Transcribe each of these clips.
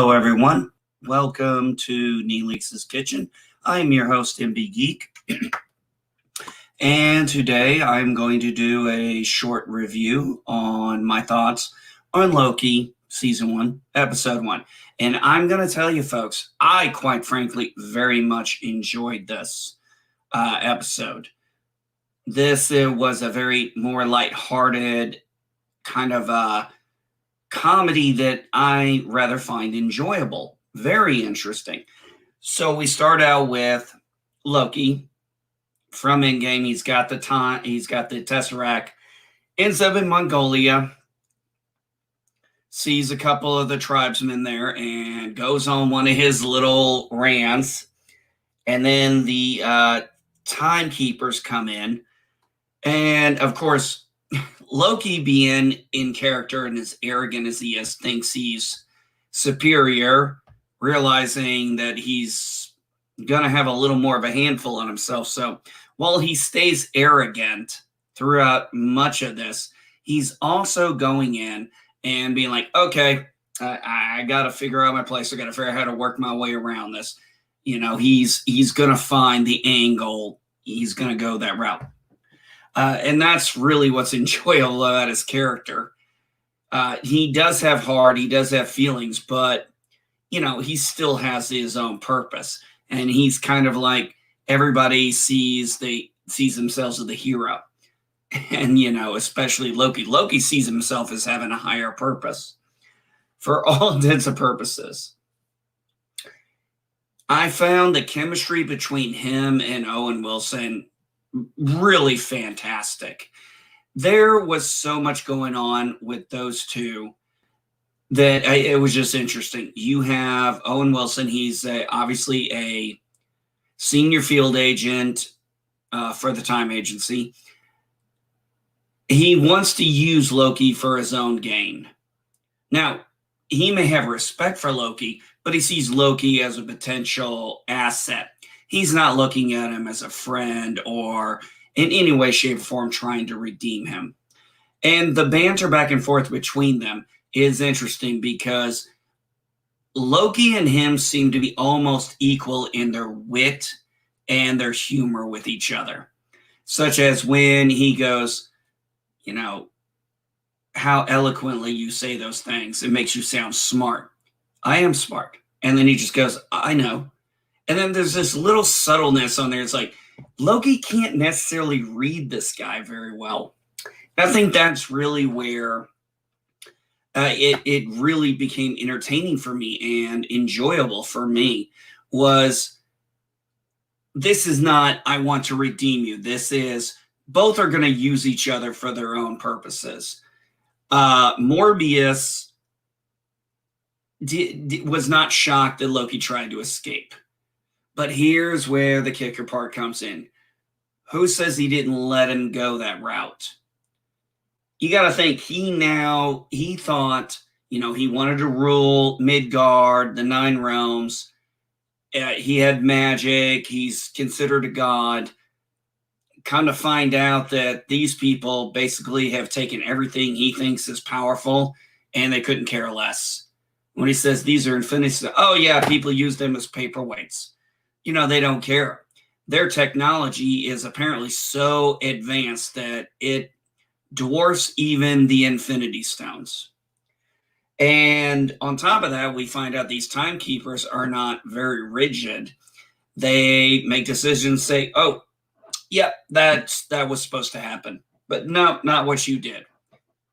Hello, everyone. Welcome to Nellix's Kitchen. I'm your host, MB Geek. And today I'm going to do a short review on my thoughts on Loki Season 1, Episode 1. And I'm going to tell you, folks, I quite frankly very much enjoyed this episode. This was a very more lighthearted kind of comedy that I rather find enjoyable. Very interesting. So we start out with Loki from Endgame. He's got the Tesseract, ends up in Mongolia, sees a couple of the tribesmen there, and goes on one of his little rants. And then the timekeepers come in. And of course, Loki, being in character and as arrogant as he is, thinks he's superior, realizing that he's going to have a little more of a handful on himself. So while he stays arrogant throughout much of this, he's also going in and being like, okay, I got to figure out my place. I got to figure out how to work my way around this. You know, he's going to find the angle. He's going to go that route. And that's really what's enjoyable about his character. He does have heart, he does have feelings, but, you know, he still has his own purpose. And he's kind of like everybody sees themselves as the hero. And, you know, especially Loki. Loki sees himself as having a higher purpose for all intents and purposes. I found the chemistry between him and Owen Wilson really fantastic. There was so much going on with those two that it was just interesting. You have Owen Wilson. He's obviously a senior field agent for the Time Agency. He wants to use Loki for his own gain. Now, he may have respect for Loki, but he sees Loki as a potential asset. He's not looking at him as a friend or in any way, shape, or form trying to redeem him. And the banter back and forth between them is interesting because Loki and him seem to be almost equal in their wit and their humor with each other. Such as when he goes, you know, how eloquently you say those things. It makes you sound smart. I am smart. And then he just goes, I know. And then there's this little subtleness on there. It's like Loki can't necessarily read this guy very well. I think that's really where it really became entertaining for me and enjoyable for me. Was this is not, I want to redeem you. This is, both are going to use each other for their own purposes. Morbius was not shocked that Loki tried to escape. But here's where the kicker part comes in. Who says he didn't let him go that route? You got to think he thought, you know, he wanted to rule Midgard, the Nine Realms. He had magic. He's considered a god. Come to find out that these people basically have taken everything he thinks is powerful and they couldn't care less. When he says these are infinity, oh yeah, people use them as paperweights. You know, they don't care. Their technology is apparently so advanced that it dwarfs even the Infinity Stones. And on top of that, we find out these timekeepers are not very rigid. They make decisions, say, oh, yeah, that was supposed to happen. But no, not what you did.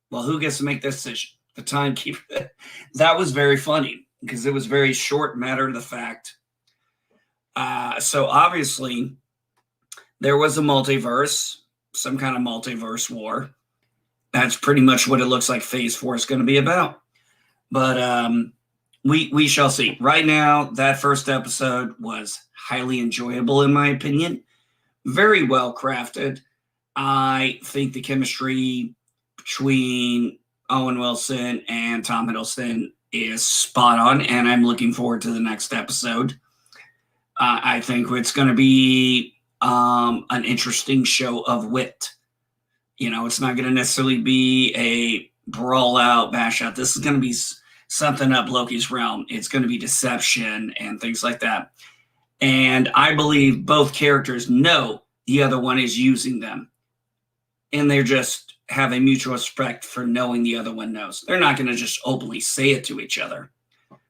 Well, who gets to make this decision? The timekeeper. That was very funny because it was very short matter of the fact. So obviously there was a multiverse, some kind of multiverse war. That's pretty much what it looks like Phase 4 is going to be about. But we shall see. Right now, that first episode was highly enjoyable in my opinion. Very well crafted. I think the chemistry between Owen Wilson and Tom Hiddleston is spot on, and I'm looking forward to the next episode. I think it's going to be an interesting show of wit. You know, it's not going to necessarily be a brawl out, bash out. This is going to be something up Loki's realm, it's going to be deception and things like that. And I believe both characters know the other one is using them. And they're just have a mutual respect for knowing the other one knows. They're not going to just openly say it to each other.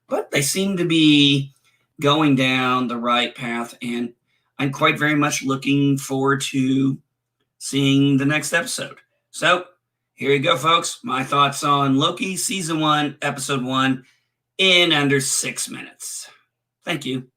But they seem to be going down the right path. And I'm quite very much looking forward to seeing the next episode. So here you go, folks. My thoughts on Loki Season 1, Episode 1 in under 6 minutes. Thank you.